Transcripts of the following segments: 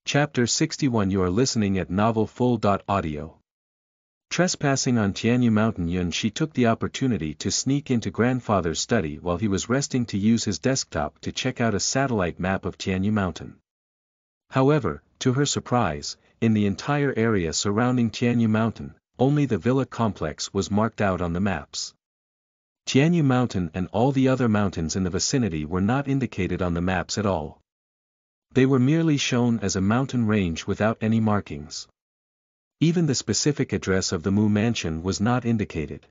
Chapter 61. You are listening at Novel Full. Audio. Trespassing on Tianyu Mountain. Yun Shi took the opportunity to sneak into grandfather's study while he was resting to use his desktop to check out a satellite map of Tianyu Mountain. However, to her surprise, in the entire area surrounding Tianyu Mountain, only the villa complex was marked out on the maps. Tianyu Mountain and all the other mountains in the vicinity were not indicated on the maps at all. They were merely shown as a mountain range without any markings. Even the specific address of the Mu mansion was not indicated.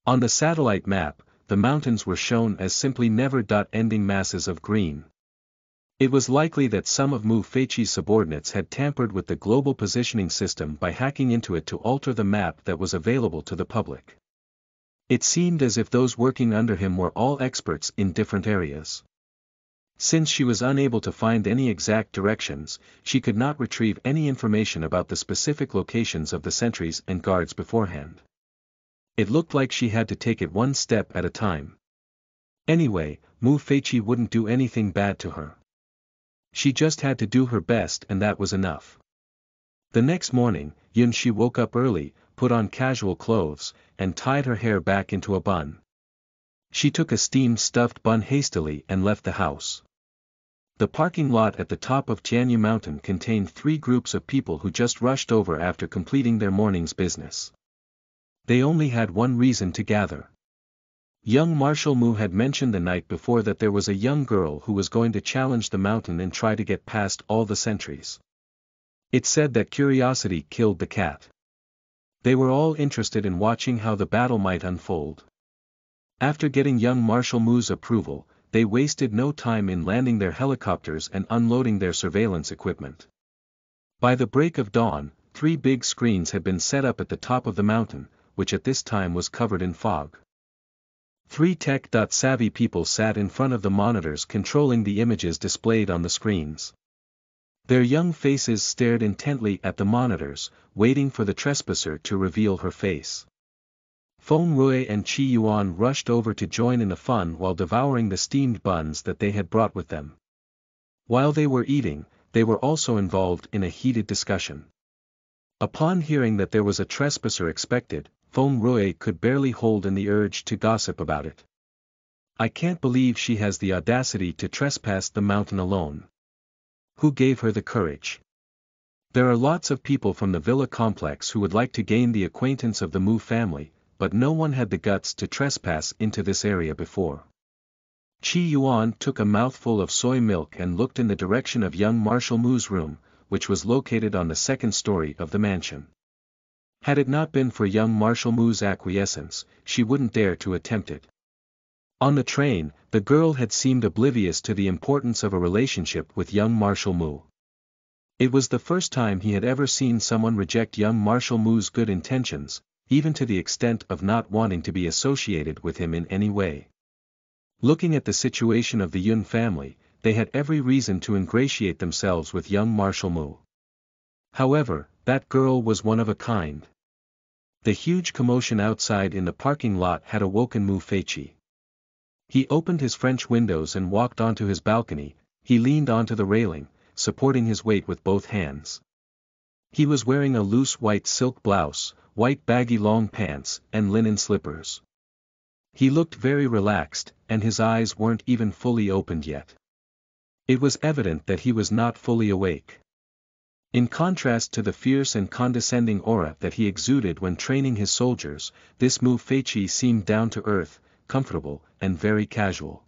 On the satellite map, the mountains were shown as simply never-ending masses of green. It was likely that some of Mu Feiqi's subordinates had tampered with the global positioning system by hacking into it to alter the map that was available to the public. It seemed as if those working under him were all experts in different areas. Since she was unable to find any exact directions, she could not retrieve any information about the specific locations of the sentries and guards beforehand. It looked like she had to take it one step at a time. Anyway, Mu Feiqi wouldn't do anything bad to her. She just had to do her best, and that was enough. The next morning, Yun Shi woke up early, put on casual clothes, and tied her hair back into a bun. She took a steamed stuffed bun hastily and left the house. The parking lot at the top of Tianyu Mountain contained 3 groups of people who just rushed over after completing their morning's business. They only had one reason to gather. Young Marshal Mu had mentioned the night before that there was a young girl who was going to challenge the mountain and try to get past all the sentries. It said that curiosity killed the cat. They were all interested in watching how the battle might unfold. After getting young Marshal Mu's approval, they wasted no time in landing their helicopters and unloading their surveillance equipment. By the break of dawn, 3 big screens had been set up at the top of the mountain, which at this time was covered in fog. 3 tech-savvy people sat in front of the monitors controlling the images displayed on the screens. Their young faces stared intently at the monitors, waiting for the trespasser to reveal her face. Feng Rui and Qi Yuan rushed over to join in the fun while devouring the steamed buns that they had brought with them. While they were eating, they were also involved in a heated discussion. Upon hearing that there was a trespasser expected, Feng Rui could barely hold in the urge to gossip about it. "I can't believe she has the audacity to trespass the mountain alone. Who gave her the courage? There are lots of people from the villa complex who would like to gain the acquaintance of the Mu family, but no one had the guts to trespass into this area before." Qi Yuan took a mouthful of soy milk and looked in the direction of young Marshal Mu's room, which was located on the 2nd story of the mansion. Had it not been for young Marshal Mu's acquiescence, she wouldn't dare to attempt it. On the train, the girl had seemed oblivious to the importance of a relationship with young Marshal Mu. It was the first time he had ever seen someone reject young Marshal Mu's good intentions, even to the extent of not wanting to be associated with him in any way. Looking at the situation of the Yun family, they had every reason to ingratiate themselves with young Marshal Mu. However, that girl was one of a kind. The huge commotion outside in the parking lot had awoken Mu Feiqi. He opened his French windows and walked onto his balcony. He leaned onto the railing, supporting his weight with both hands. He was wearing a loose white silk blouse, white baggy long pants, and linen slippers. He looked very relaxed, and his eyes weren't even fully opened yet. It was evident that he was not fully awake. In contrast to the fierce and condescending aura that he exuded when training his soldiers, this Mu Feiqi seemed down to earth, comfortable, and very casual.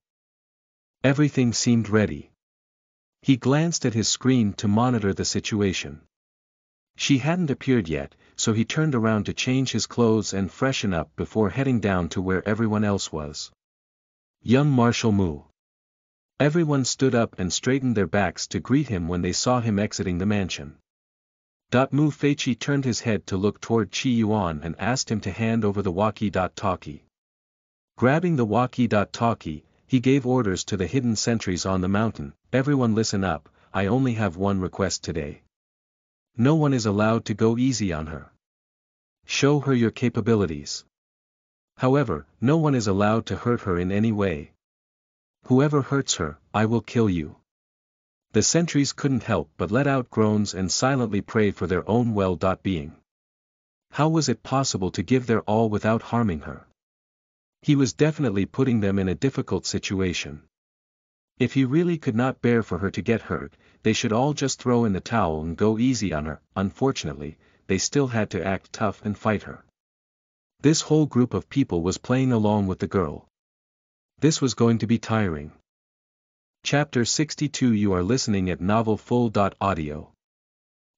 Everything seemed ready. He glanced at his screen to monitor the situation. She hadn't appeared yet, so he turned around to change his clothes and freshen up before heading down to where everyone else was. Young Marshal Mu. Everyone stood up and straightened their backs to greet him when they saw him exiting the mansion. Mu Feiqi turned his head to look toward Qi Yuan and asked him to hand over the walkie-talkie. Grabbing the walkie-talkie, he gave orders to the hidden sentries on the mountain. "Everyone listen up, I only have one request today. No one is allowed to go easy on her. Show her your capabilities. However, no one is allowed to hurt her in any way. Whoever hurts her, I will kill you. The sentries couldn't help but let out groans and silently pray for their own well-being. How was it possible to give their all without harming her? He was definitely putting them in a difficult situation. If he really could not bear for her to get hurt, they should all just throw in the towel and go easy on her. Unfortunately, they still had to act tough and fight her. This whole group of people was playing along with the girl. This was going to be tiring. Chapter 62. You are listening at novelfull.audio.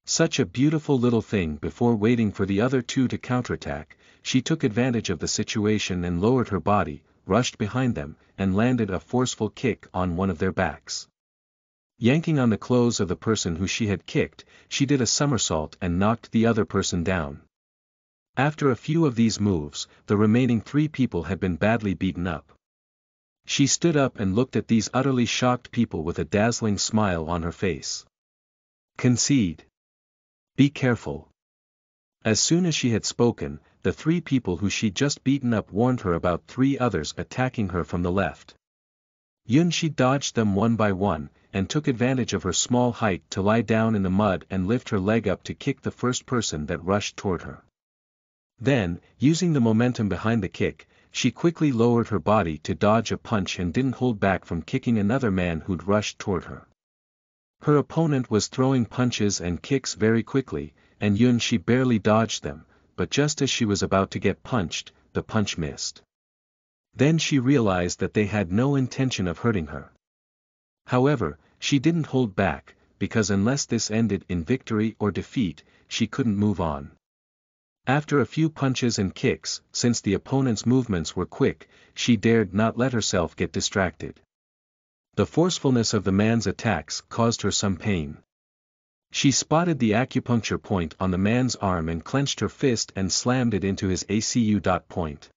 Such a beautiful little thing. Before waiting for the other two to counterattack, she took advantage of the situation and lowered her body, rushed behind them, and landed a forceful kick on one of their backs. Yanking on the clothes of the person who she had kicked, she did a somersault and knocked the other person down. After a few of these moves, the remaining 3 people had been badly beaten up. She stood up and looked at these utterly shocked people with a dazzling smile on her face. Concede. Be careful. As soon as she had spoken, the 3 people who she'd just beaten up warned her about 3 others attacking her from the left. Yunshi dodged them one by one, and took advantage of her small height to lie down in the mud and lift her leg up to kick the first person that rushed toward her. Then, using the momentum behind the kick, she quickly lowered her body to dodge a punch and didn't hold back from kicking another man who'd rushed toward her. Her opponent was throwing punches and kicks very quickly, and Yunshi barely dodged them, but just as she was about to get punched, the punch missed. Then she realized that they had no intention of hurting her. However, she didn't hold back, because unless this ended in victory or defeat, she couldn't move on. After a few punches and kicks, since the opponent's movements were quick, she dared not let herself get distracted. The forcefulness of the man's attacks caused her some pain. She spotted the acupuncture point on the man's arm and clenched her fist and slammed it into his ACU point.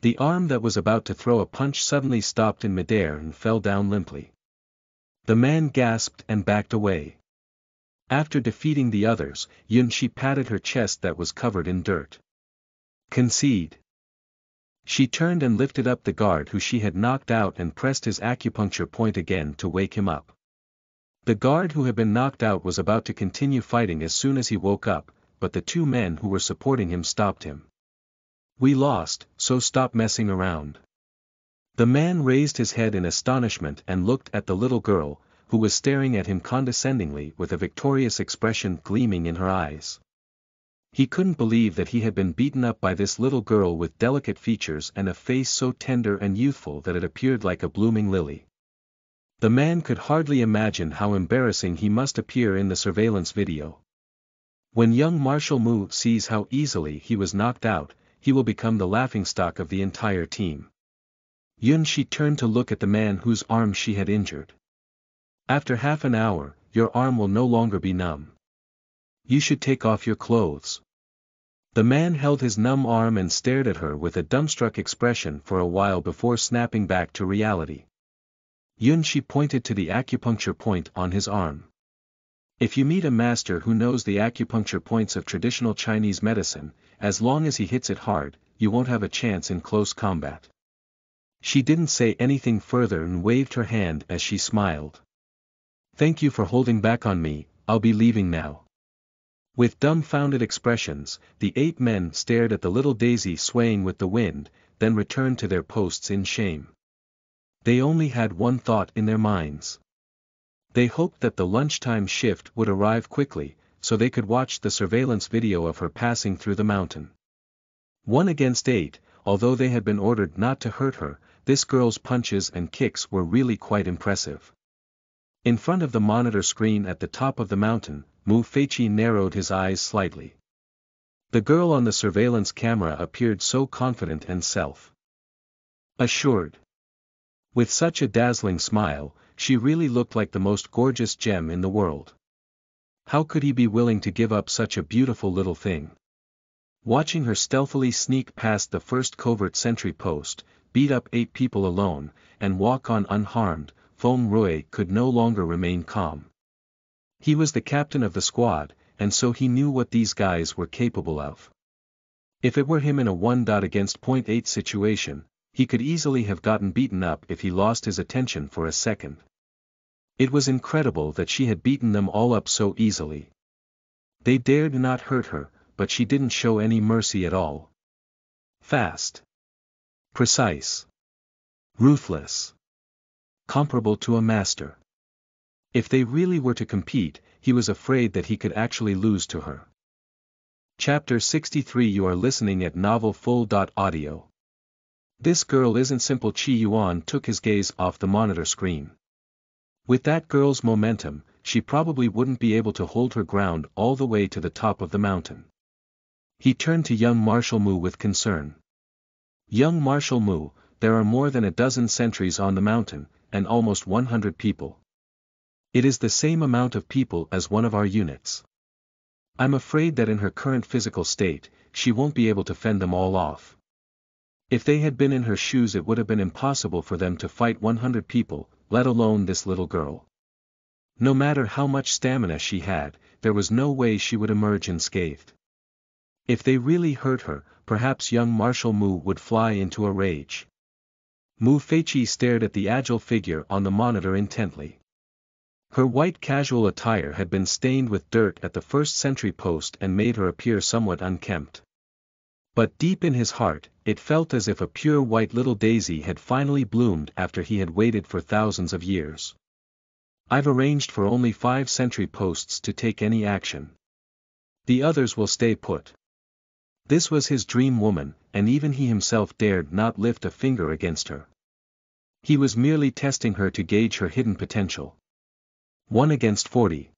The arm that was about to throw a punch suddenly stopped in midair and fell down limply. The man gasped and backed away. After defeating the others, Yunshi patted her chest that was covered in dirt. Concede. She turned and lifted up the guard who she had knocked out and pressed his acupuncture point again to wake him up. The guard who had been knocked out was about to continue fighting as soon as he woke up, but the 2 men who were supporting him stopped him. We lost, so stop messing around. The man raised his head in astonishment and looked at the little girl, who was staring at him condescendingly with a victorious expression gleaming in her eyes. He couldn't believe that he had been beaten up by this little girl with delicate features and a face so tender and youthful that it appeared like a blooming lily. The man could hardly imagine how embarrassing he must appear in the surveillance video. When young Marshal Mu sees how easily he was knocked out, he will become the laughingstock of the entire team. Yunshi turned to look at the man whose arm she had injured. After half an hour, your arm will no longer be numb. You should take off your clothes. The man held his numb arm and stared at her with a dumbstruck expression for a while before snapping back to reality. Yunshi pointed to the acupuncture point on his arm. If you meet a master who knows the acupuncture points of traditional Chinese medicine, as long as he hits it hard, you won't have a chance in close combat. She didn't say anything further and waved her hand as she smiled. Thank you for holding back on me, I'll be leaving now. With dumbfounded expressions, the 8 men stared at the little daisy swaying with the wind, then returned to their posts in shame. They only had one thought in their minds. They hoped that the lunchtime shift would arrive quickly, so they could watch the surveillance video of her passing through the mountain. 1 against 8, although they had been ordered not to hurt her, this girl's punches and kicks were really quite impressive. In front of the monitor screen at the top of the mountain, Mu Feiqi narrowed his eyes slightly. The girl on the surveillance camera appeared so confident and self-assured. With such a dazzling smile, she really looked like the most gorgeous gem in the world. How could he be willing to give up such a beautiful little thing? Watching her stealthily sneak past the first covert sentry post, beat up 8 people alone, and walk on unharmed, Feng Rui could no longer remain calm. He was the captain of the squad, and so he knew what these guys were capable of. If it were him in a 1 against .8 situation, he could easily have gotten beaten up if he lost his attention for a second. It was incredible that she had beaten them all up so easily. They dared not hurt her, but she didn't show any mercy at all. Fast. Precise. Ruthless. Comparable to a master. If they really were to compete, he was afraid that he could actually lose to her. Chapter 63. You are listening at novelfull.audio. This girl isn't simple. Chi Yuan took his gaze off the monitor screen. With that girl's momentum, she probably wouldn't be able to hold her ground all the way to the top of the mountain. He turned to young Marshal Mu with concern. Young Marshal Mu, there are more than a dozen sentries on the mountain, and almost 100 people. It is the same amount of people as one of our units. I'm afraid that in her current physical state, she won't be able to fend them all off. If they had been in her shoes, it would have been impossible for them to fight 100 people, let alone this little girl. No matter how much stamina she had, there was no way she would emerge unscathed. If they really hurt her, perhaps young Marshal Mu would fly into a rage. Mu Feiqi stared at the agile figure on the monitor intently. Her white casual attire had been stained with dirt at the first sentry post and made her appear somewhat unkempt. But deep in his heart, it felt as if a pure white little daisy had finally bloomed after he had waited for thousands of years. I've arranged for only 5 sentry posts to take any action. The others will stay put. This was his dream woman, and even he himself dared not lift a finger against her. He was merely testing her to gauge her hidden potential. 1 against 40.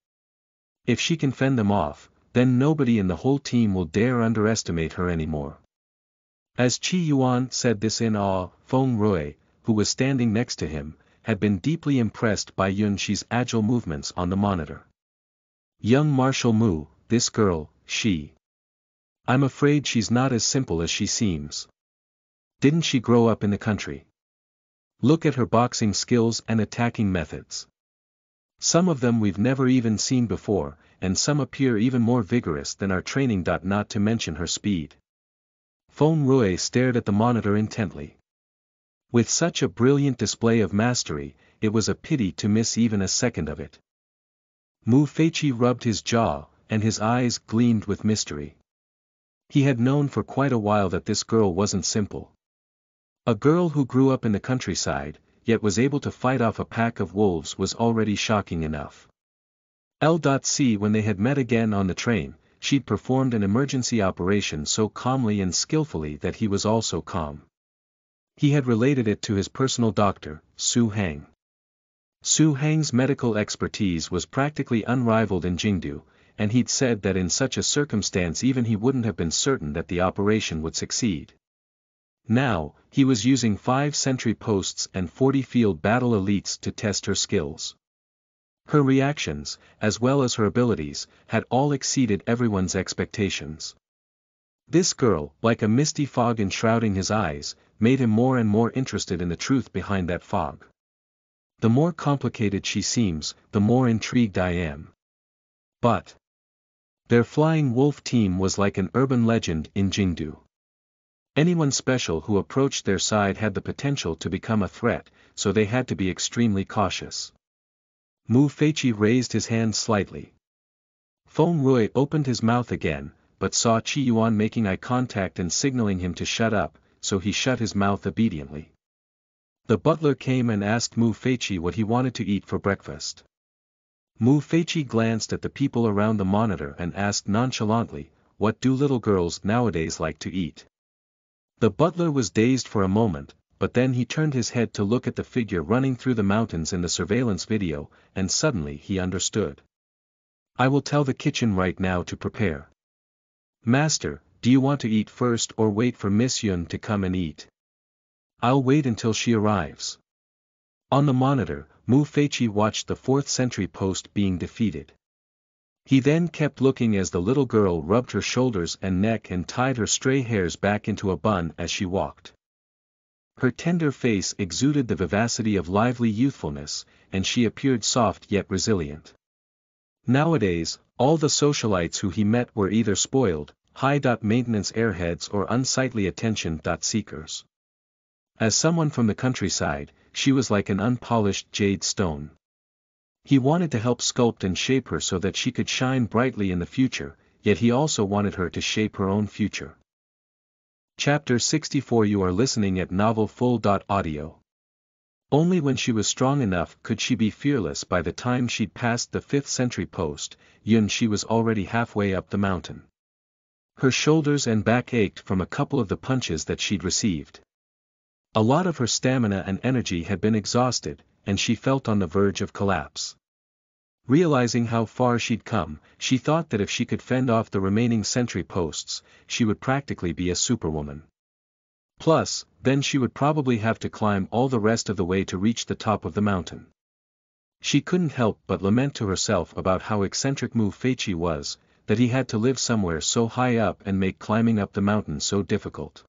If she can fend them off, then nobody in the whole team will dare underestimate her anymore. As Chi Yuan said this in awe, Feng Rui, who was standing next to him, had been deeply impressed by Yun Shi's agile movements on the monitor. Young Marshal Mu, this girl, I'm afraid she's not as simple as she seems. Didn't she grow up in the country? Look at her boxing skills and attacking methods. Some of them we've never even seen before, and some appear even more vigorous than our training. Not to mention her speed. Feng Rui stared at the monitor intently. With such a brilliant display of mastery, it was a pity to miss even a second of it. Mu Feiqi rubbed his jaw, and his eyes gleamed with mystery. He had known for quite a while that this girl wasn't simple. A girl who grew up in the countryside, yet was able to fight off a pack of wolves, was already shocking enough. When they had met again on the train, she'd performed an emergency operation so calmly and skillfully that he was also calm. He had related it to his personal doctor, Su Hang. Su Hang's medical expertise was practically unrivaled in Jingdu, and he'd said that in such a circumstance even he wouldn't have been certain that the operation would succeed. Now, he was using 5 sentry posts and 40 field battle elites to test her skills. Her reactions, as well as her abilities, had all exceeded everyone's expectations. This girl, like a misty fog enshrouding his eyes, made him more and more interested in the truth behind that fog. The more complicated she seems, the more intrigued I am. But their flying wolf team was like an urban legend in Jingdu. Anyone special who approached their side had the potential to become a threat, so they had to be extremely cautious. Mu Feiqi raised his hand slightly. Feng Rui opened his mouth again, but saw Chi Yuan making eye contact and signaling him to shut up, so he shut his mouth obediently. The butler came and asked Mu Feiqi what he wanted to eat for breakfast. Mu Feiqi glanced at the people around the monitor and asked nonchalantly, "What do little girls nowadays like to eat?" The butler was dazed for a moment, but then he turned his head to look at the figure running through the mountains in the surveillance video, and suddenly he understood. "I will tell the kitchen right now to prepare." "Master, do you want to eat first or wait for Miss Yun to come and eat?" "I'll wait until she arrives." On the monitor, Mu Feiqi watched the 4th sentry post being defeated. He then kept looking as the little girl rubbed her shoulders and neck and tied her stray hairs back into a bun as she walked. Her tender face exuded the vivacity of lively youthfulness, and she appeared soft yet resilient. Nowadays, all the socialites who he met were either spoiled, high-maintenance airheads or unsightly attention-seekers. As someone from the countryside, she was like an unpolished jade stone. He wanted to help sculpt and shape her so that she could shine brightly in the future, yet he also wanted her to shape her own future. Chapter 64 You are listening at novelfull.audio. Only when she was strong enough could she be fearless. By the time she'd passed the 5th sentry post, she was already halfway up the mountain. Her shoulders and back ached from a couple of the punches that she'd received. A lot of her stamina and energy had been exhausted, and she felt on the verge of collapse. Realizing how far she'd come, she thought that if she could fend off the remaining sentry posts, she would practically be a superwoman. Plus, then she would probably have to climb all the rest of the way to reach the top of the mountain. She couldn't help but lament to herself about how eccentric Mu Feiqi was, that he had to live somewhere so high up and make climbing up the mountain so difficult.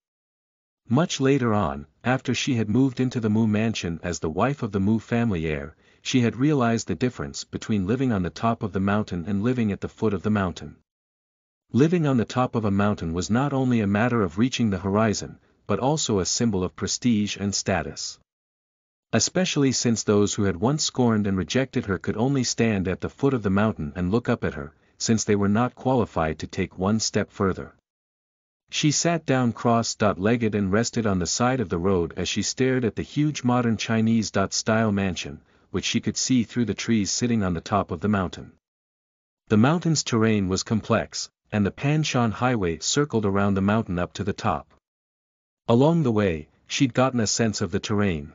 Much later on, after she had moved into the Mu mansion as the wife of the Mu family heir, she had realized the difference between living on the top of the mountain and living at the foot of the mountain. Living on the top of a mountain was not only a matter of reaching the horizon, but also a symbol of prestige and status. Especially since those who had once scorned and rejected her could only stand at the foot of the mountain and look up at her, since they were not qualified to take one step further. She sat down cross-legged and rested on the side of the road as she stared at the huge modern Chinese-style mansion, which she could see through the trees sitting on the top of the mountain. The mountain's terrain was complex, and the Panshan Highway circled around the mountain up to the top. Along the way, she'd gotten a sense of the terrain.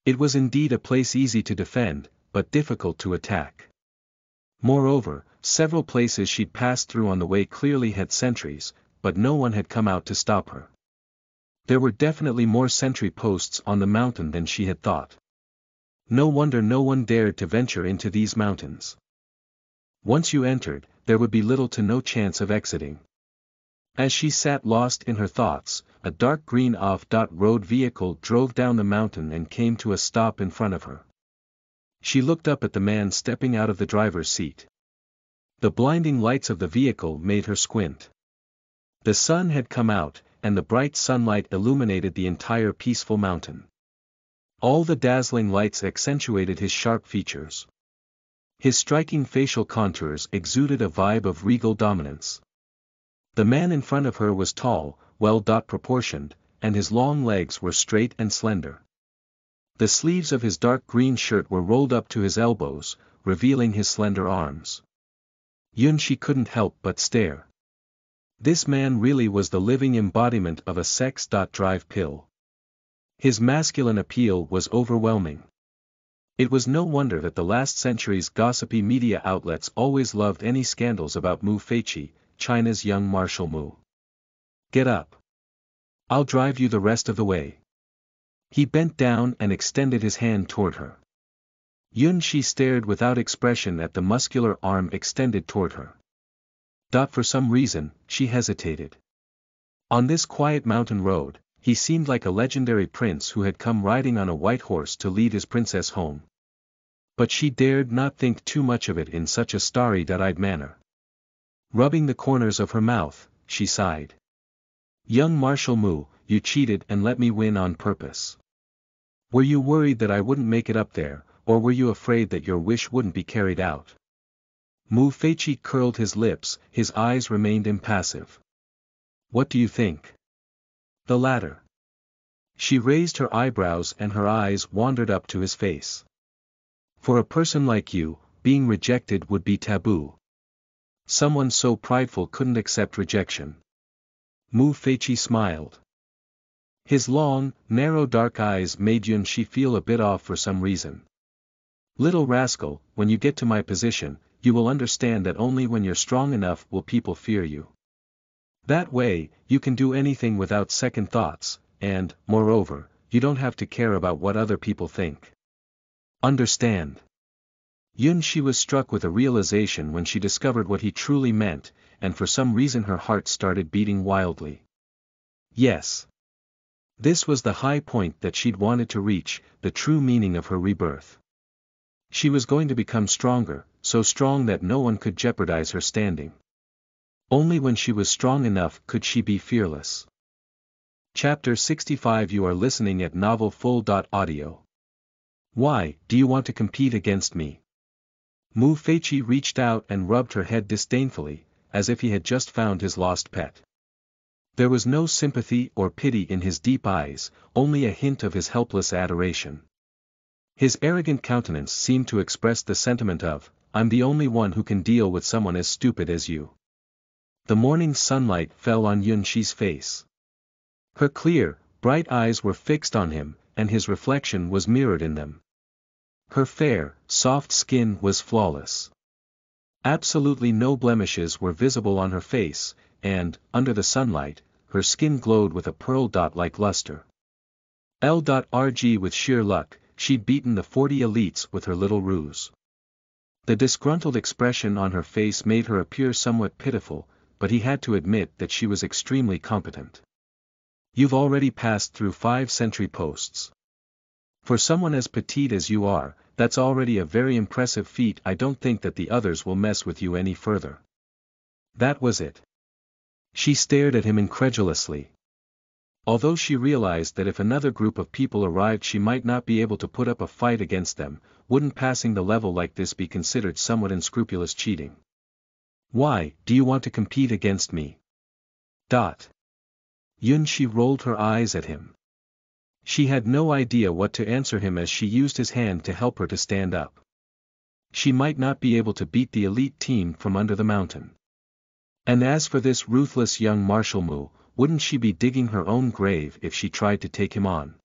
It was indeed a place easy to defend, but difficult to attack. Moreover, several places she'd passed through on the way clearly had sentries, but no one had come out to stop her. There were definitely more sentry posts on the mountain than she had thought. No wonder no one dared to venture into these mountains. Once you entered, there would be little to no chance of exiting. As she sat lost in her thoughts, a dark green off-road vehicle drove down the mountain and came to a stop in front of her. She looked up at the man stepping out of the driver's seat. The blinding lights of the vehicle made her squint. The sun had come out, and the bright sunlight illuminated the entire peaceful mountain. All the dazzling lights accentuated his sharp features. His striking facial contours exuded a vibe of regal dominance. The man in front of her was tall, well-proportioned, and his long legs were straight and slender. The sleeves of his dark green shirt were rolled up to his elbows, revealing his slender arms. She couldn't help but stare. This man really was the living embodiment of a sex-drive pill. His masculine appeal was overwhelming. It was no wonder that the last century's gossipy media outlets always loved any scandals about Mu Feiqi, China's young Marshal Mu. Get up. I'll drive you the rest of the way. He bent down and extended his hand toward her. She stared without expression at the muscular arm extended toward her. For some reason, she hesitated. On this quiet mountain road, he seemed like a legendary prince who had come riding on a white horse to lead his princess home. But she dared not think too much of it in such a starry-eyed manner. Rubbing the corners of her mouth, she sighed. Young Marshal Mu, you cheated and let me win on purpose. Were you worried that I wouldn't make it up there, or were you afraid that your wish wouldn't be carried out? Mu Feiqi curled his lips, his eyes remained impassive. What do you think? The latter. She raised her eyebrows and her eyes wandered up to his face. For a person like you, being rejected would be taboo. Someone so prideful couldn't accept rejection. Mu Feiqi smiled. His long, narrow dark eyes made she feel a bit off for some reason. Little rascal, when you get to my position, you will understand that only when you're strong enough will people fear you. That way, you can do anything without second thoughts, and, moreover, you don't have to care about what other people think. Understand? She was struck with a realization when she discovered what he truly meant, and for some reason her heart started beating wildly. Yes. This was the high point that she'd wanted to reach, the true meaning of her rebirth. She was going to become stronger, so strong that no one could jeopardize her standing. Only when she was strong enough could she be fearless. Chapter 65 You are listening at novelfull.audio. Why, do you want to compete against me? Mu Feiqi reached out and rubbed her head disdainfully, as if he had just found his lost pet. There was no sympathy or pity in his deep eyes, only a hint of his helpless adoration. His arrogant countenance seemed to express the sentiment of, "I'm the only one who can deal with someone as stupid as you." The morning sunlight fell on Yunxi's face. Her clear, bright eyes were fixed on him, and his reflection was mirrored in them. Her fair, soft skin was flawless. Absolutely no blemishes were visible on her face, and, under the sunlight, her skin glowed with a pearl-like luster. L.RG with sheer luck, she'd beaten the 40 elites with her little ruse. The disgruntled expression on her face made her appear somewhat pitiful, but he had to admit that she was extremely competent. "You've already passed through 5 sentry posts. For someone as petite as you are, that's already a very impressive feat. I don't think that the others will mess with you any further." That was it. She stared at him incredulously. Although she realized that if another group of people arrived she might not be able to put up a fight against them, wouldn't passing the level like this be considered somewhat unscrupulous cheating? "Why, do you want to compete against me?" Yunxi rolled her eyes at him. She had no idea what to answer him as she used his hand to help her to stand up. She might not be able to beat the elite team from under the mountain. And as for this ruthless young Marshal Mu, wouldn't she be digging her own grave if she tried to take him on?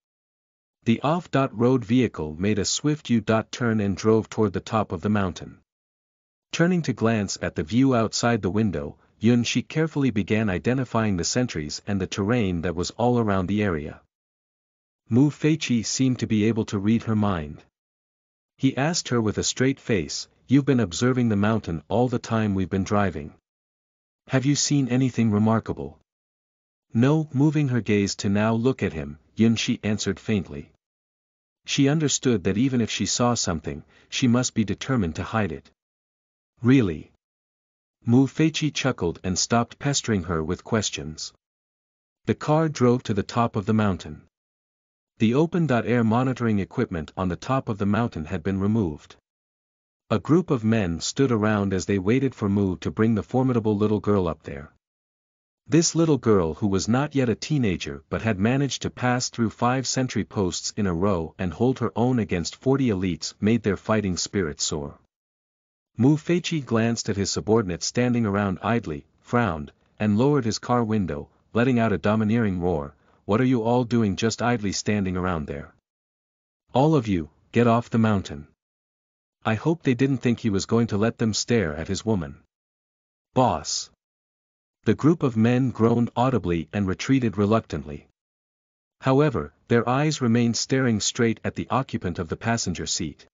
The off-road vehicle made a swift U-turn and drove toward the top of the mountain. Turning to glance at the view outside the window, Yunxi carefully began identifying the sentries and the terrain that was all around the area. Mu Feiqi seemed to be able to read her mind. He asked her with a straight face, "You've been observing the mountain all the time we've been driving. Have you seen anything remarkable?" "No," moving her gaze to now look at him, Yunxi answered faintly. She understood that even if she saw something, she must be determined to hide it. "Really?" Mu Feiqi chuckled and stopped pestering her with questions. The car drove to the top of the mountain. The open-air monitoring equipment on the top of the mountain had been removed. A group of men stood around as they waited for Mu to bring the formidable little girl up there. This little girl, who was not yet a teenager but had managed to pass through 5 sentry posts in a row and hold her own against 40 elites, made their fighting spirit soar. Mu Feiqi glanced at his subordinates standing around idly, frowned, and lowered his car window, letting out a domineering roar. "What are you all doing just idly standing around there? All of you, get off the mountain." I hope they didn't think he was going to let them stare at his woman. "Boss." The group of men groaned audibly and retreated reluctantly. However, their eyes remained staring straight at the occupant of the passenger seat.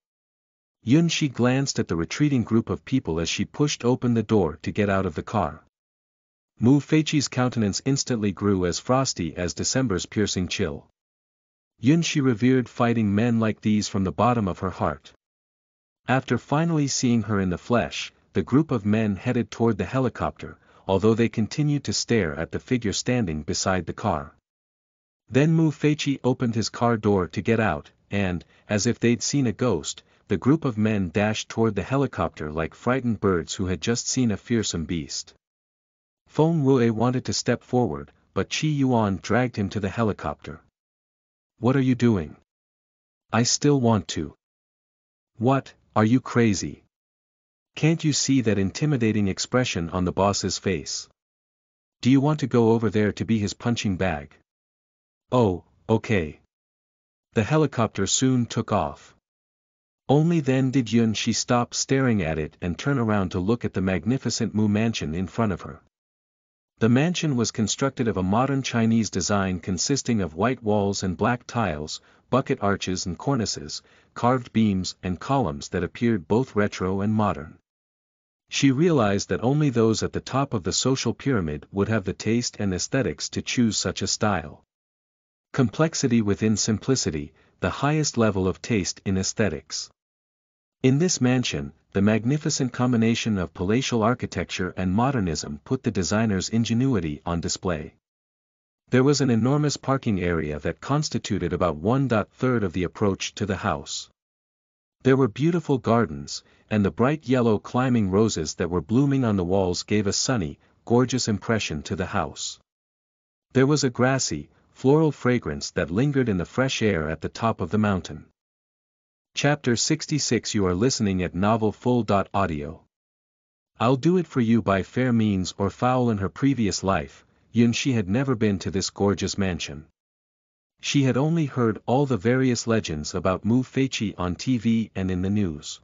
Yunxi glanced at the retreating group of people as she pushed open the door to get out of the car. Mu Feiqi's countenance instantly grew as frosty as December's piercing chill. Yunxi revered fighting men like these from the bottom of her heart. After finally seeing her in the flesh, the group of men headed toward the helicopter, although they continued to stare at the figure standing beside the car. Then Mu Feiqi opened his car door to get out, and, as if they'd seen a ghost, the group of men dashed toward the helicopter like frightened birds who had just seen a fearsome beast. Feng Rue wanted to step forward, but Qi Yuan dragged him to the helicopter. "What are you doing?" "I still want to." "What, are you crazy? Can't you see that intimidating expression on the boss's face? Do you want to go over there to be his punching bag?" "Oh, okay." The helicopter soon took off. Only then did Yunxi stop staring at it and turn around to look at the magnificent Mu mansion in front of her. The mansion was constructed of a modern Chinese design consisting of white walls and black tiles, bucket arches and cornices, carved beams and columns that appeared both retro and modern. She realized that only those at the top of the social pyramid would have the taste and aesthetics to choose such a style. Complexity within simplicity, the highest level of taste in aesthetics. In this mansion, the magnificent combination of palatial architecture and modernism put the designer's ingenuity on display. There was an enormous parking area that constituted about 1/3 of the approach to the house. There were beautiful gardens, and the bright yellow climbing roses that were blooming on the walls gave a sunny, gorgeous impression to the house. There was a grassy, floral fragrance that lingered in the fresh air at the top of the mountain. Chapter 66. You are listening at novelfull.audio. I'll do it for you. By fair means or foul. In her previous life, Yun-shi had never been to this gorgeous mansion. She had only heard all the various legends about Mu Feiqi on TV and in the news.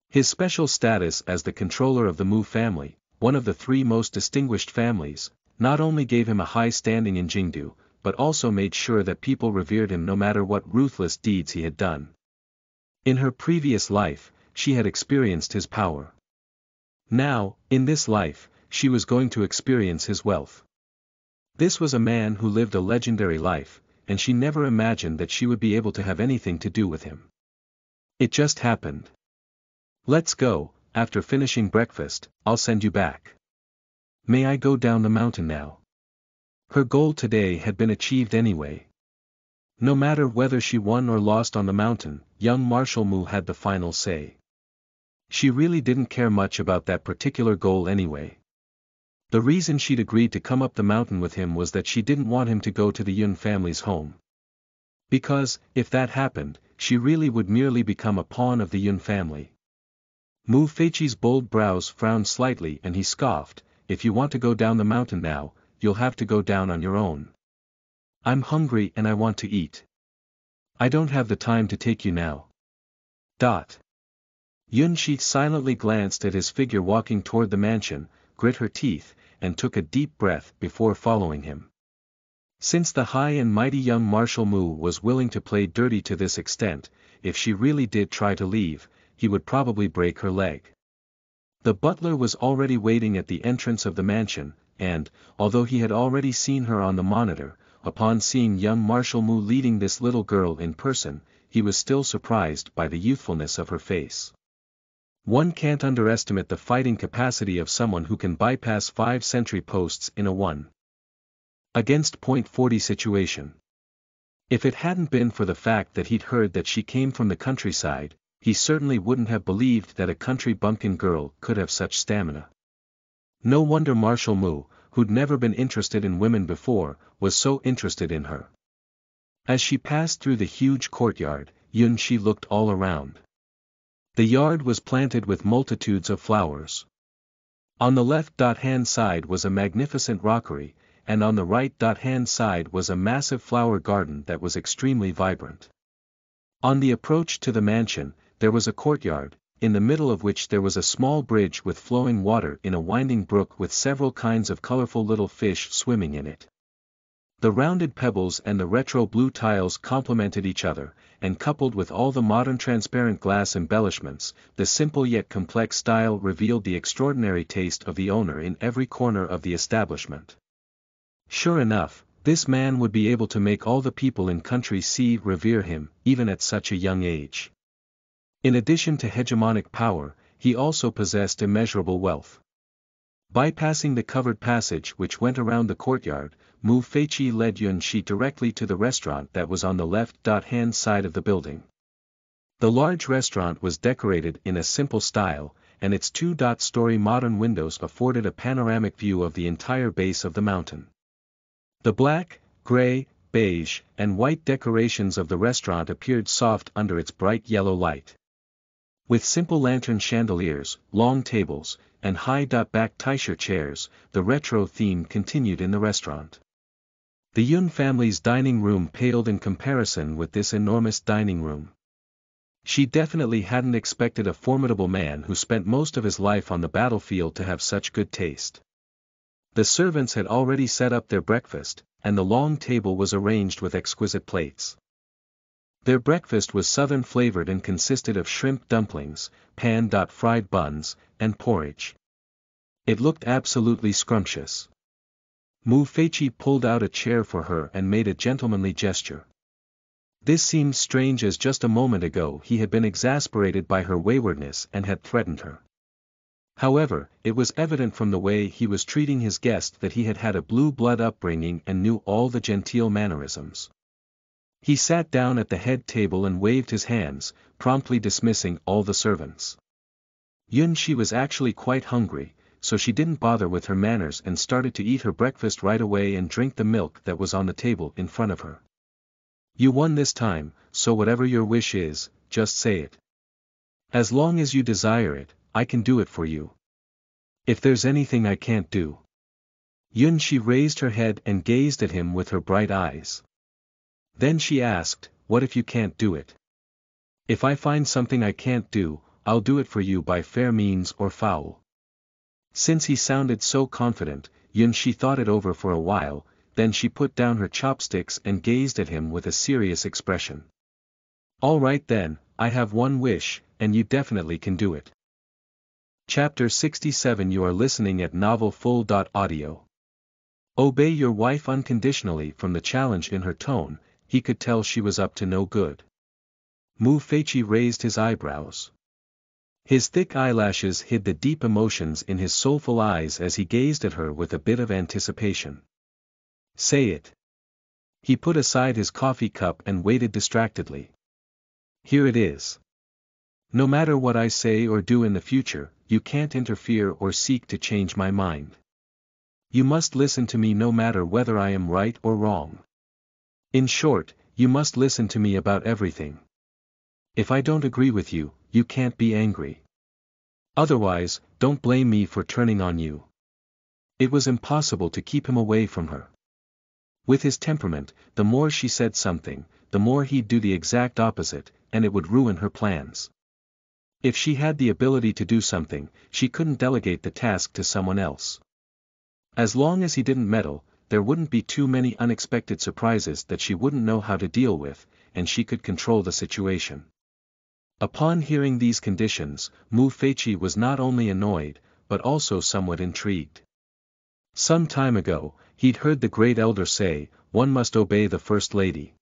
His special status as the controller of the Mu family, one of the three most distinguished families, not only gave him a high standing in Jingdu, but also made sure that people revered him no matter what ruthless deeds he had done. In her previous life, she had experienced his power. Now, in this life, she was going to experience his wealth. This was a man who lived a legendary life, and she never imagined that she would be able to have anything to do with him. It just happened. Let's go. After finishing breakfast, I'll send you back. May I go down the mountain now? Her goal today had been achieved anyway. No matter whether she won or lost on the mountain, young Marshal Mu had the final say. She really didn't care much about that particular goal anyway. The reason she'd agreed to come up the mountain with him was that she didn't want him to go to the Yun family's home. Because, if that happened, she really would merely become a pawn of the Yun family. Mu Feiqi's bold brows frowned slightly and he scoffed, "If you want to go down the mountain now, you'll have to go down on your own. I'm hungry and I want to eat. I don't have the time to take you now." Yun-shi silently glanced at his figure walking toward the mansion, grit her teeth, and took a deep breath before following him. Since the high and mighty young Marshal Mu was willing to play dirty to this extent, if she really did try to leave, he would probably break her leg. The butler was already waiting at the entrance of the mansion, and, although he had already seen her on the monitor, upon seeing young Marshal Mu leading this little girl in person, he was still surprised by the youthfulness of her face. One can't underestimate the fighting capacity of someone who can bypass 5 sentry posts in a 1 against .40 situation. If it hadn't been for the fact that he'd heard that she came from the countryside, he certainly wouldn't have believed that a country bumpkin girl could have such stamina. No wonder Marshal Mu, who'd never been interested in women before, was so interested in her. As she passed through the huge courtyard, Yun-shi looked all around. The yard was planted with multitudes of flowers. On the left-hand side was a magnificent rockery, and on the right-hand side was a massive flower garden that was extremely vibrant. On the approach to the mansion, there was a courtyard, in the middle of which there was a small bridge with flowing water in a winding brook with several kinds of colorful little fish swimming in it. The rounded pebbles and the retro blue tiles complemented each other, and coupled with all the modern transparent glass embellishments, the simple yet complex style revealed the extraordinary taste of the owner in every corner of the establishment. Sure enough, this man would be able to make all the people in country C revere him, even at such a young age. In addition to hegemonic power, he also possessed immeasurable wealth. Bypassing the covered passage which went around the courtyard, Mu Feiqi led Yun-shi directly to the restaurant that was on the left-hand side of the building. The large restaurant was decorated in a simple style, and its 2-story modern windows afforded a panoramic view of the entire base of the mountain. The black, gray, beige, and white decorations of the restaurant appeared soft under its bright yellow light. With simple lantern chandeliers, long tables, and high-back Taisha chairs, the retro theme continued in the restaurant. The Yun family's dining room paled in comparison with this enormous dining room. She definitely hadn't expected a formidable man who spent most of his life on the battlefield to have such good taste. The servants had already set up their breakfast, and the long table was arranged with exquisite plates. Their breakfast was southern flavored and consisted of shrimp dumplings, pan-fried buns, and porridge. It looked absolutely scrumptious. Mu Feiqi pulled out a chair for her and made a gentlemanly gesture. This seemed strange as just a moment ago he had been exasperated by her waywardness and had threatened her. However, it was evident from the way he was treating his guest that he had had a blue blood upbringing and knew all the genteel mannerisms. He sat down at the head table and waved his hands, promptly dismissing all the servants. Yun-shi was actually quite hungry, so she didn't bother with her manners and started to eat her breakfast right away and drink the milk that was on the table in front of her. You won this time, so whatever your wish is, just say it. As long as you desire it, I can do it for you. If there's anything I can't do. Yun-shi raised her head and gazed at him with her bright eyes. Then she asked, what if you can't do it? If I find something I can't do, I'll do it for you by fair means or foul. Since he sounded so confident, Yun-shi thought it over for a while, then she put down her chopsticks and gazed at him with a serious expression. All right then, I have one wish, and you definitely can do it. Chapter 67 You are listening at novelfull.audio. Obey your wife unconditionally. From the challenge in her tone, he could tell she was up to no good. Mu Feiqi raised his eyebrows. His thick eyelashes hid the deep emotions in his soulful eyes as he gazed at her with a bit of anticipation. Say it. He put aside his coffee cup and waited distractedly. Here it is. No matter what I say or do in the future, you can't interfere or seek to change my mind. You must listen to me no matter whether I am right or wrong. In short, you must listen to me about everything. If I don't agree with you, you can't be angry. Otherwise, don't blame me for turning on you. It was impossible to keep him away from her. With his temperament, the more she said something, the more he'd do the exact opposite, and it would ruin her plans. If she had the ability to do something, she couldn't delegate the task to someone else. As long as he didn't meddle, there wouldn't be too many unexpected surprises that she wouldn't know how to deal with, and she could control the situation. Upon hearing these conditions, Mu Feiqi was not only annoyed, but also somewhat intrigued. Some time ago, he'd heard the great elder say, one must obey the first lady.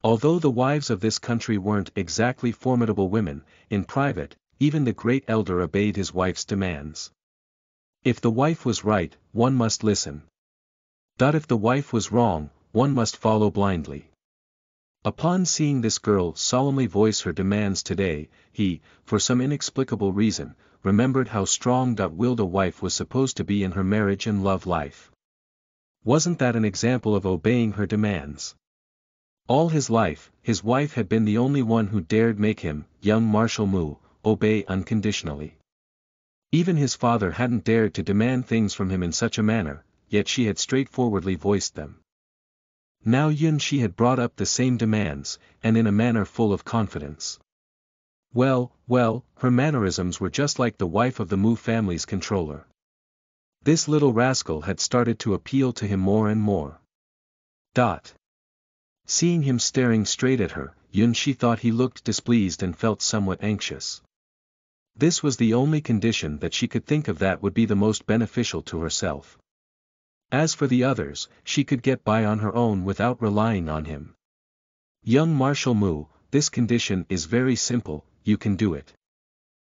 Although the wives of this country weren't exactly formidable women, in private, even the great elder obeyed his wife's demands. If the wife was right, one must listen. If the wife was wrong, one must follow blindly. Upon seeing this girl solemnly voice her demands today, he, for some inexplicable reason, remembered how strong-willed a wife was supposed to be in her marriage and love life. Wasn't that an example of obeying her demands? All his life, his wife had been the only one who dared make him, young Marshal Mu, obey unconditionally. Even his father hadn't dared to demand things from him in such a manner, yet she had straightforwardly voiced them. Now Yun-shi had brought up the same demands, and in a manner full of confidence. Well, her mannerisms were just like the wife of the Mu family's controller. This little rascal had started to appeal to him more and more. Seeing him staring straight at her, Yun-shi thought he looked displeased and felt somewhat anxious. This was the only condition that she could think of that would be the most beneficial to herself. As for the others, she could get by on her own without relying on him. Young Marshal Mu, this condition is very simple, you can do it.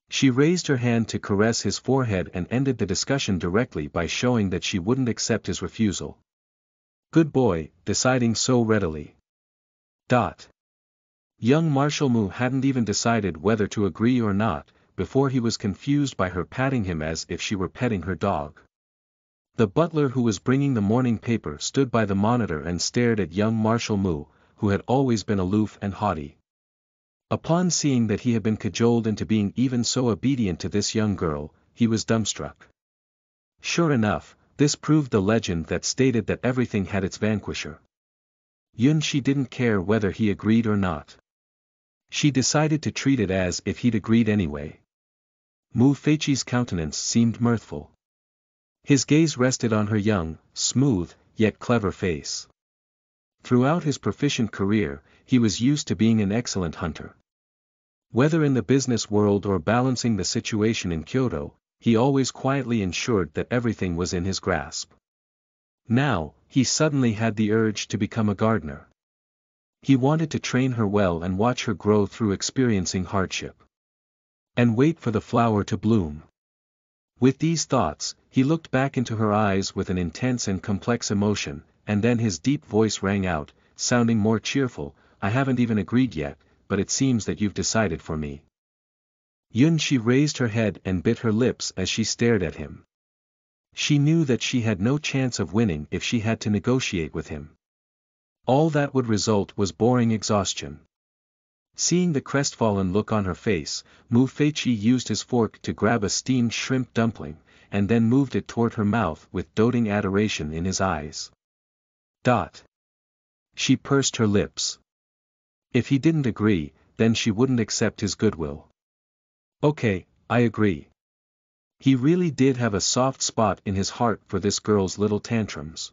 She raised her hand to caress his forehead and ended the discussion directly by showing that she wouldn't accept his refusal. Good boy, deciding so readily. Young Marshal Mu hadn't even decided whether to agree or not, before he was confused by her patting him as if she were petting her dog. The butler who was bringing the morning paper stood by the monitor and stared at young Marshal Mu, who had always been aloof and haughty. Upon seeing that he had been cajoled into being even so obedient to this young girl, he was dumbstruck. Sure enough, this proved the legend that stated that everything had its vanquisher. Yun-shi didn't care whether he agreed or not. She decided to treat it as if he'd agreed anyway. Mu Feiqi's countenance seemed mirthful. His gaze rested on her young, smooth, yet clever face. Throughout his proficient career, he was used to being an excellent hunter. Whether in the business world or balancing the situation in Kyoto, he always quietly ensured that everything was in his grasp. Now, he suddenly had the urge to become a gardener. He wanted to train her well and watch her grow through experiencing hardship. And wait for the flower to bloom. With these thoughts, he looked back into her eyes with an intense and complex emotion, and then his deep voice rang out, sounding more cheerful, I haven't even agreed yet, but it seems that you've decided for me. Yun-shi raised her head and bit her lips as she stared at him. She knew that she had no chance of winning if she had to negotiate with him. All that would result was boring exhaustion. Seeing the crestfallen look on her face, Mu Feiqi used his fork to grab a steamed shrimp dumpling, and then moved it toward her mouth with doting adoration in his eyes. She pursed her lips. If he didn't agree, then she wouldn't accept his goodwill. Okay, I agree. He really did have a soft spot in his heart for this girl's little tantrums.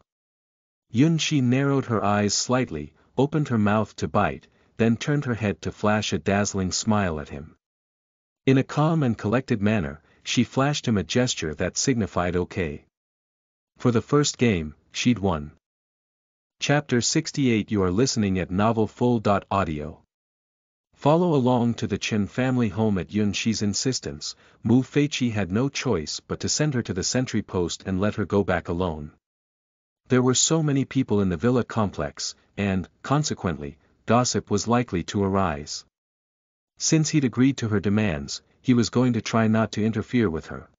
Yun-shi narrowed her eyes slightly, opened her mouth to bite, then turned her head to flash a dazzling smile at him. In a calm and collected manner, she flashed him a gesture that signified okay. For the first game, she'd won. Chapter 68. You are listening at novelfull.audio. Follow along to the Chen family home at Yun-shi's insistence. Mu Feiqi had no choice but to send her to the sentry post and let her go back alone. There were so many people in the villa complex, and, consequently, gossip was likely to arise. Since he'd agreed to her demands, he was going to try not to interfere with her.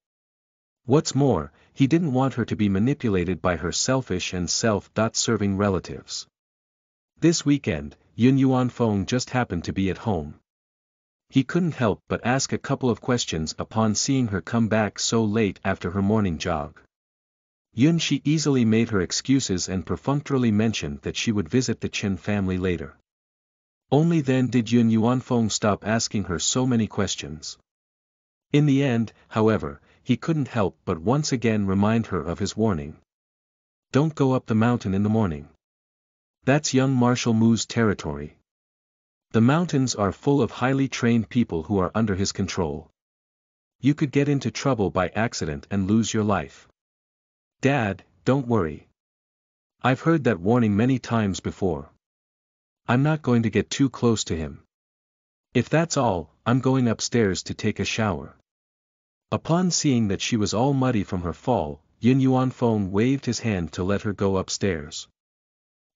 What's more, he didn't want her to be manipulated by her selfish and self-serving relatives. This weekend, Yun Yuanfeng just happened to be at home. He couldn't help but ask a couple of questions upon seeing her come back so late after her morning jog. Yun-shi easily made her excuses and perfunctorily mentioned that she would visit the Chen family later. Only then did Yun Yuanfeng stop asking her so many questions. In the end, however, he couldn't help but once again remind her of his warning. Don't go up the mountain in the morning. That's young Marshal Mu's territory. The mountains are full of highly trained people who are under his control. You could get into trouble by accident and lose your life. Dad, don't worry. I've heard that warning many times before. I'm not going to get too close to him. If that's all, I'm going upstairs to take a shower. Upon seeing that she was all muddy from her fall, Yun Yuanfeng waved his hand to let her go upstairs.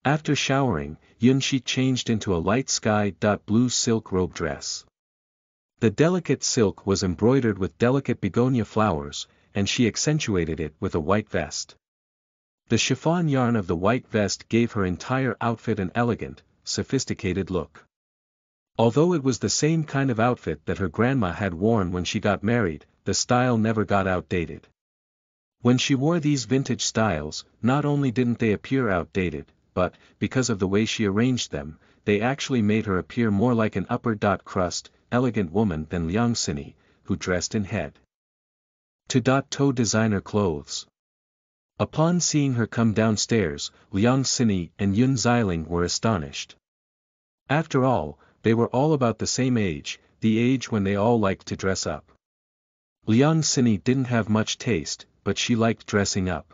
After showering, Yun-shi changed into a light sky-blue silk robe dress. The delicate silk was embroidered with delicate begonia flowers, and she accentuated it with a white vest. The chiffon yarn of the white vest gave her entire outfit an elegant, sophisticated look. Although it was the same kind of outfit that her grandma had worn when she got married, the style never got outdated. When she wore these vintage styles, not only didn't they appear outdated, but, because of the way she arranged them, they actually made her appear more like an upper-crust, elegant woman than Liang Xinyi, who dressed in head-to-toe designer clothes. Upon seeing her come downstairs, Liang Xinyi and Yun Xiling were astonished. After all, they were all about the same age, the age when they all liked to dress up. Liang Xinyi didn't have much taste, but she liked dressing up.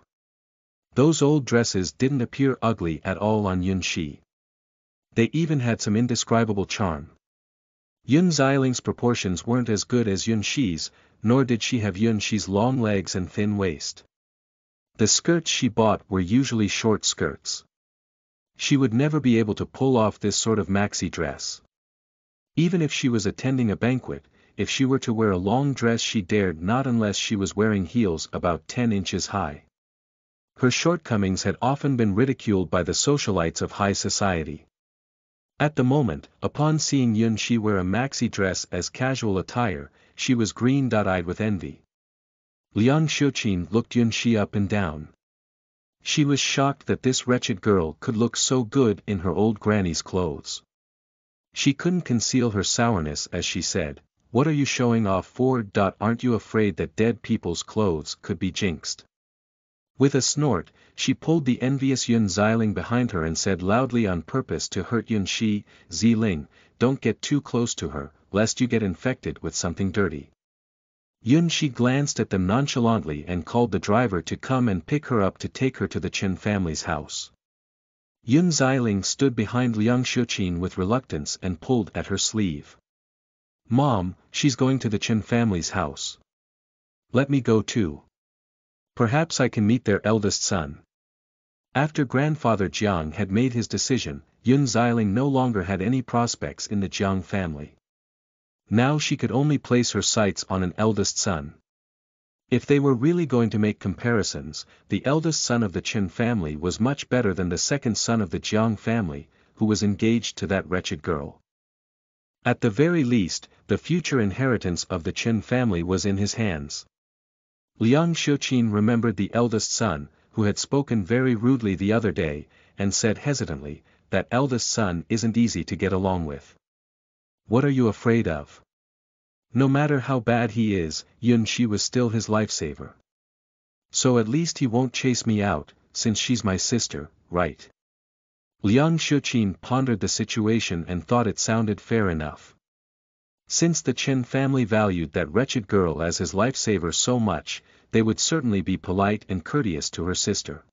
Those old dresses didn't appear ugly at all on Yun-shi. They even had some indescribable charm. Yun Xiling's proportions weren't as good as Yun-shi's, nor did she have Yun-shi's long legs and thin waist. The skirts she bought were usually short skirts. She would never be able to pull off this sort of maxi dress. Even if she was attending a banquet, if she were to wear a long dress she dared not unless she was wearing heels about 10 inches high. Her shortcomings had often been ridiculed by the socialites of high society. At the moment, upon seeing Yun-shi wear a maxi dress as casual attire, she was green-eyed with envy. Liang Xiuqin looked Yun-shi up and down. She was shocked that this wretched girl could look so good in her old granny's clothes. She couldn't conceal her sourness as she said, "What are you showing off for? Aren't you afraid that dead people's clothes could be jinxed?" With a snort, she pulled the envious Yun Xiling behind her and said loudly on purpose to hurt Yun-shi, "Xiling, don't get too close to her, lest you get infected with something dirty." Yun-shi glanced at them nonchalantly and called the driver to come and pick her up to take her to the Chen family's house. Yun Xiling stood behind Liang Xiuqin with reluctance and pulled at her sleeve. "Mom, she's going to the Chen family's house. Let me go too. Perhaps I can meet their eldest son." After grandfather Jiang had made his decision, Yun Xiling no longer had any prospects in the Jiang family. Now she could only place her sights on an eldest son. If they were really going to make comparisons, the eldest son of the Qin family was much better than the second son of the Jiang family, who was engaged to that wretched girl. At the very least, the future inheritance of the Qin family was in his hands. Liang Xiuqin remembered the eldest son, who had spoken very rudely the other day, and said hesitantly, "That eldest son isn't easy to get along with." "What are you afraid of?" "No matter how bad he is, Yun Shi was still his lifesaver. So at least he won't chase me out, since she's my sister, right?" Liang Xiuqin pondered the situation and thought it sounded fair enough. Since the Qin family valued that wretched girl as his lifesaver so much, they would certainly be polite and courteous to her sister.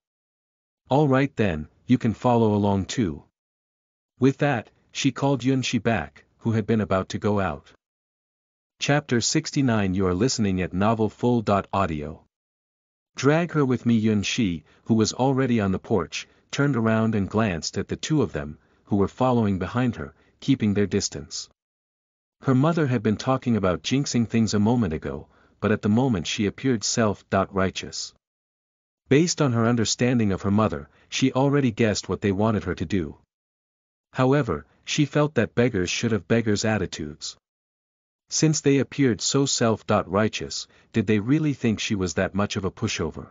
"All right then, you can follow along too." With that, she called Yun Shi back, who had been about to go out. Chapter 69. You are listening at novelfull.audio. "Drag her with me." Yun Shi, who was already on the porch, turned around and glanced at the two of them, who were following behind her, keeping their distance. Her mother had been talking about jinxing things a moment ago, but at the moment she appeared self-righteous. Based on her understanding of her mother, she already guessed what they wanted her to do. However, she felt that beggars should have beggars' attitudes. Since they appeared so self-righteous, did they really think she was that much of a pushover?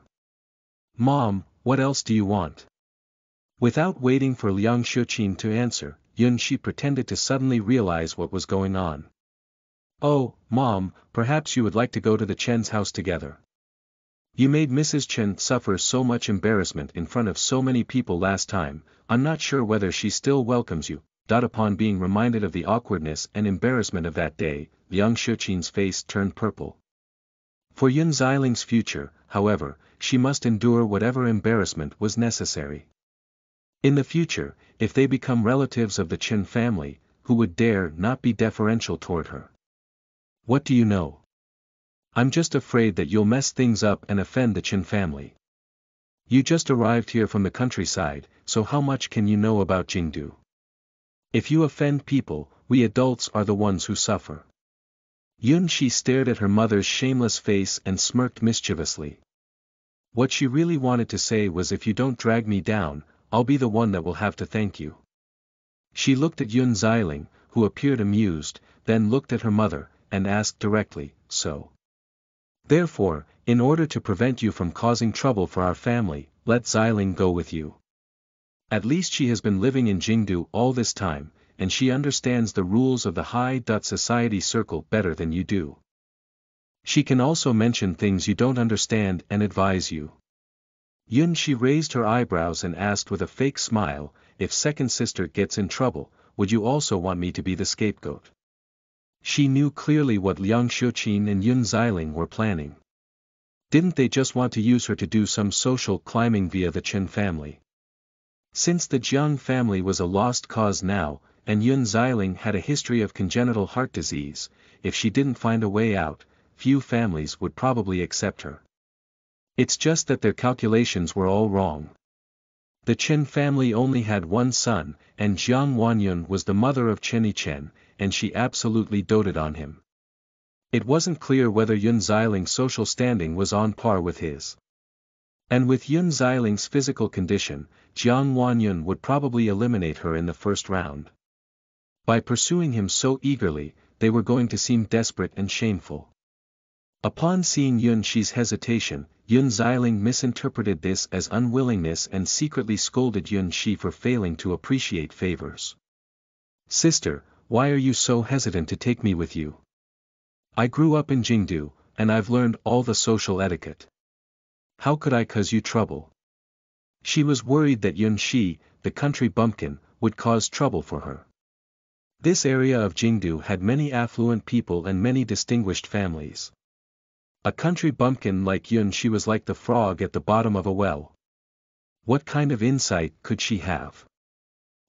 "Mom, what else do you want?" Without waiting for Liang Xiuqin to answer, Yun Shi pretended to suddenly realize what was going on. "Oh, Mom, perhaps you would like to go to the Chen's house together. You made Mrs. Chen suffer so much embarrassment in front of so many people last time, I'm not sure whether she still welcomes you." Upon being reminded of the awkwardness and embarrassment of that day, Liang Xiuqin's face turned purple. For Yun Xiling's future, however, she must endure whatever embarrassment was necessary. In the future, if they become relatives of the Qin family, who would dare not be deferential toward her? "What do you know?" "I'm just afraid that you'll mess things up and offend the Qin family. You just arrived here from the countryside, so how much can you know about Jingdu? If you offend people, we adults are the ones who suffer." Yun Shi stared at her mother's shameless face and smirked mischievously. What she really wanted to say was, "If you don't drag me down, I'll be the one that will have to thank you." She looked at Yun Xiling, who appeared amused, then looked at her mother, and asked directly, "So? Therefore, in order to prevent you from causing trouble for our family, let Xiling go with you. At least she has been living in Jingdu all this time, and she understands the rules of the high society circle better than you do. She can also mention things you don't understand and advise you." Yun Shi raised her eyebrows and asked with a fake smile, "If second sister gets in trouble, would you also want me to be the scapegoat?" She knew clearly what Liang Xiuqin and Yun Xiling were planning. Didn't they just want to use her to do some social climbing via the Qin family? Since the Jiang family was a lost cause now, and Yun Xiling had a history of congenital heart disease, if she didn't find a way out, few families would probably accept her. It's just that their calculations were all wrong. The Qin family only had one son, and Jiang Wanyun was the mother of Chen Yichen, and she absolutely doted on him. It wasn't clear whether Yun Xiling's social standing was on par with his. And with Yun Xiling's physical condition, Jiang Wanyun would probably eliminate her in the first round. By pursuing him so eagerly, they were going to seem desperate and shameful. Upon seeing Yun Shi's hesitation, Yun Xiling misinterpreted this as unwillingness and secretly scolded Yun Shi for failing to appreciate favors. "Sister, why are you so hesitant to take me with you? I grew up in Jingdu, and I've learned all the social etiquette. How could I cause you trouble?" She was worried that Yun Shi, the country bumpkin, would cause trouble for her. This area of Jingdu had many affluent people and many distinguished families. A country bumpkin like Yun Shi was like the frog at the bottom of a well. What kind of insight could she have?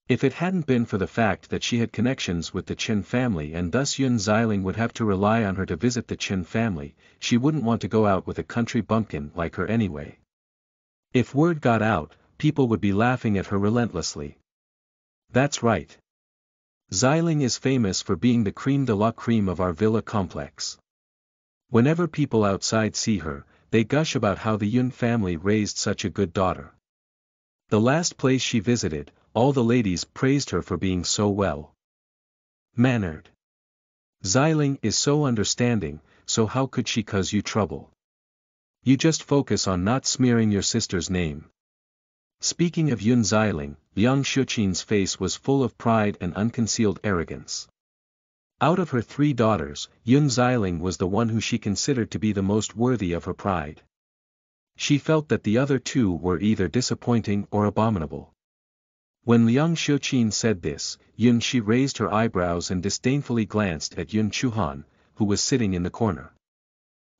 If it hadn't been for the fact that she had connections with the Qin family and thus Yun Xiling would have to rely on her to visit the Qin family, she wouldn't want to go out with a country bumpkin like her anyway. If word got out, people would be laughing at her relentlessly. That's right. Xiling is famous for being the creme de la creme of our villa complex. Whenever people outside see her, they gush about how the Yun family raised such a good daughter. The last place she visited, all the ladies praised her for being so well mannered. Xiling is so understanding, so how could she cause you trouble? You just focus on not smearing your sister's name. Speaking of Yun Xiling, Liang Shuqin's face was full of pride and unconcealed arrogance. Out of her 3 daughters, Yun Xiling was the one who she considered to be the most worthy of her pride. She felt that the other 2 were either disappointing or abominable. When Liang Shuqin said this, Yun Shi raised her eyebrows and disdainfully glanced at Yun Chuhan, who was sitting in the corner.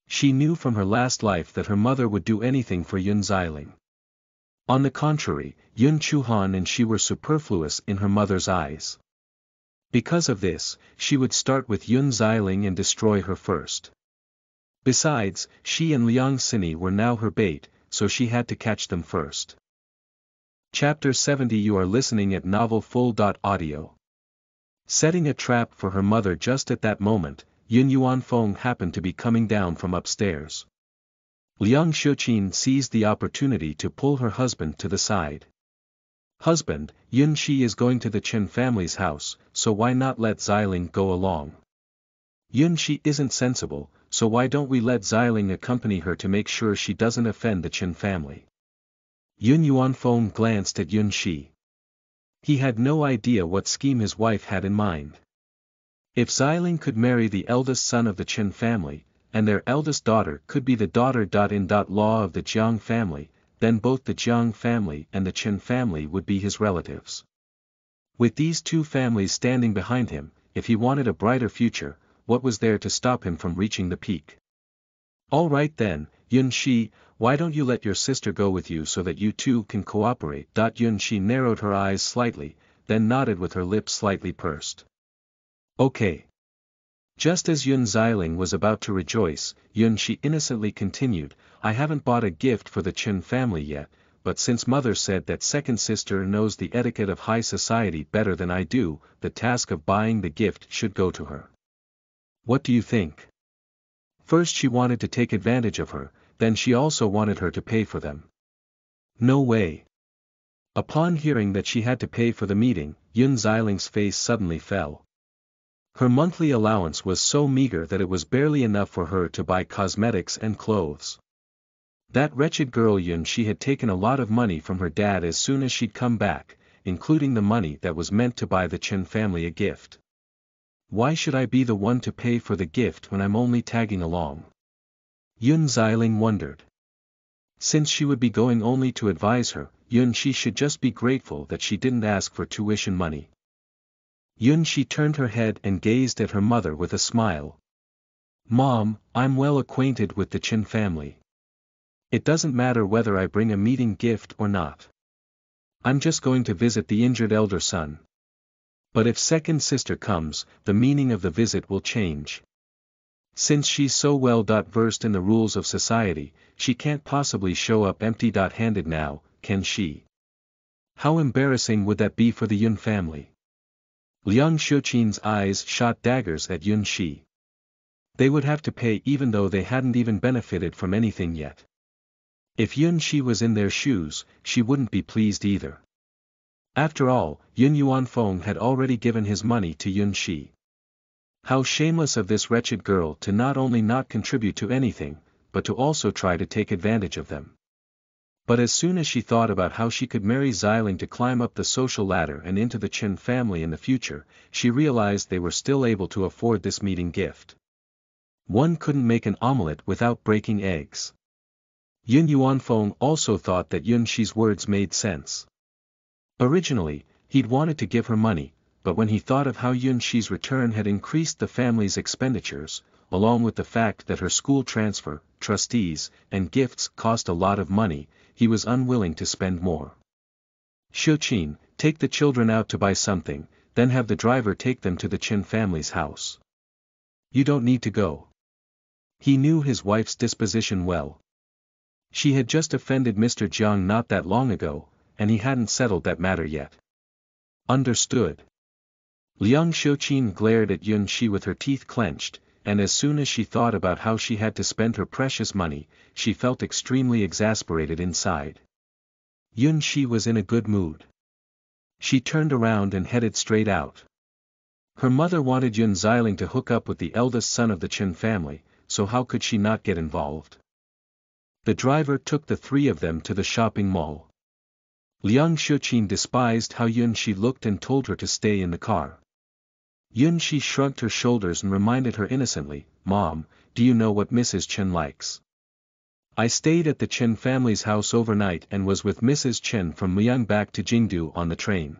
She knew from her last life that her mother would do anything for Yun Xiling. On the contrary, Yun Chuhan and she were superfluous in her mother's eyes. Because of this, she would start with Yun Xiling and destroy her first. Besides, she and Liang Sini were now her bait, so she had to catch them first. Chapter 70. You are listening at novelfull.audio. Setting a trap for her mother. Just at that moment, Yun Yuanfeng happened to be coming down from upstairs. Liang Shuqin seized the opportunity to pull her husband to the side. Husband, Yun Shi is going to the Chen family's house, so why not let Xiling go along? Yun Shi isn't sensible, so why don't we let Xiling accompany her to make sure she doesn't offend the Chen family? Yun Yuanfeng glanced at Yun Shi. He had no idea what scheme his wife had in mind. If Xiling could marry the eldest son of the Chen family, and their eldest daughter could be the daughter-in-law of the Jiang family, then both the Jiang family and the Chen family would be his relatives. With these 2 families standing behind him, if he wanted a brighter future, what was there to stop him from reaching the peak? All right then, Yun Shi, why don't you let your sister go with you so that you 2 can cooperate? Yun Shi narrowed her eyes slightly, then nodded with her lips slightly pursed. Okay. Just as Yun Xiling was about to rejoice, Yun Shi innocently continued, I haven't bought a gift for the Chen family yet, but since mother said that second sister knows the etiquette of high society better than I do, the task of buying the gift should go to her. What do you think? First she wanted to take advantage of her, then she also wanted her to pay for them. No way. Upon hearing that she had to pay for the meeting, Yun Xiling's face suddenly fell. Her monthly allowance was so meager that it was barely enough for her to buy cosmetics and clothes. That wretched girl Yun Shi had taken a lot of money from her dad as soon as she'd come back, including the money that was meant to buy the Chen family a gift. Why should I be the one to pay for the gift when I'm only tagging along? Yun Xiling wondered. Since she would be going only to advise her, Yun Shi should just be grateful that she didn't ask for tuition money. Yun Shi turned her head and gazed at her mother with a smile. Mom, I'm well acquainted with the Chen family. It doesn't matter whether I bring a meeting gift or not. I'm just going to visit the injured elder son. But if second sister comes, the meaning of the visit will change. Since she's so well versed in the rules of society, she can't possibly show up empty-handed now, can she? How embarrassing would that be for the Yun family? Liang Shuqin's eyes shot daggers at Yun Shi. They would have to pay even though they hadn't even benefited from anything yet. If Yun Shi was in their shoes, she wouldn't be pleased either. After all, Yun Yuanfeng had already given his money to Yun Shi. How shameless of this wretched girl to not only not contribute to anything, but to also try to take advantage of them. But as soon as she thought about how she could marry Xiling to climb up the social ladder and into the Chen family in the future, she realized they were still able to afford this meeting gift. One couldn't make an omelette without breaking eggs. Yun Yuanfeng also thought that Yun Shi's words made sense. Originally, he'd wanted to give her money, but when he thought of how Yun Shi's return had increased the family's expenditures, along with the fact that her school transfer, trustees, and gifts cost a lot of money, he was unwilling to spend more. Shuqin, take the children out to buy something, then have the driver take them to the Chen family's house. You don't need to go. He knew his wife's disposition well. She had just offended Mr. Jiang not that long ago, and he hadn't settled that matter yet. Understood. Liang Xiuqin glared at Yun Shi with her teeth clenched, and as soon as she thought about how she had to spend her precious money, she felt extremely exasperated inside. Yun Shi was in a good mood. She turned around and headed straight out. Her mother wanted Yun Xiling to hook up with the eldest son of the Chen family, so how could she not get involved? The driver took the three of them to the shopping mall. Liang Xiuqin despised how Yun Shi looked and told her to stay in the car. Yun Shi shrugged her shoulders and reminded her innocently, "Mom, do you know what Mrs. Chen likes? I stayed at the Chen family's house overnight and was with Mrs. Chen from Muyang back to Jingdu on the train.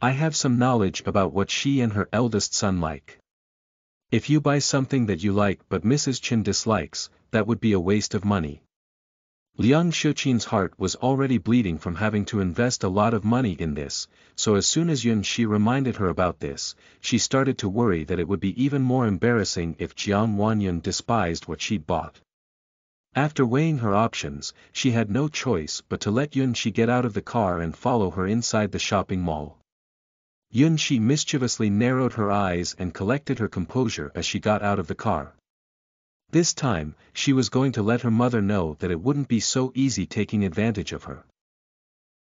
I have some knowledge about what she and her eldest son like. If you buy something that you like but Mrs. Chen dislikes, that would be a waste of money." Liang Xiuqin's heart was already bleeding from having to invest a lot of money in this, so as soon as Yun Shi reminded her about this, she started to worry that it would be even more embarrassing if Jiang Wanyun despised what she'd bought. After weighing her options, she had no choice but to let Yun Shi get out of the car and follow her inside the shopping mall. Yun Shi mischievously narrowed her eyes and collected her composure as she got out of the car. This time, she was going to let her mother know that it wouldn't be so easy taking advantage of her.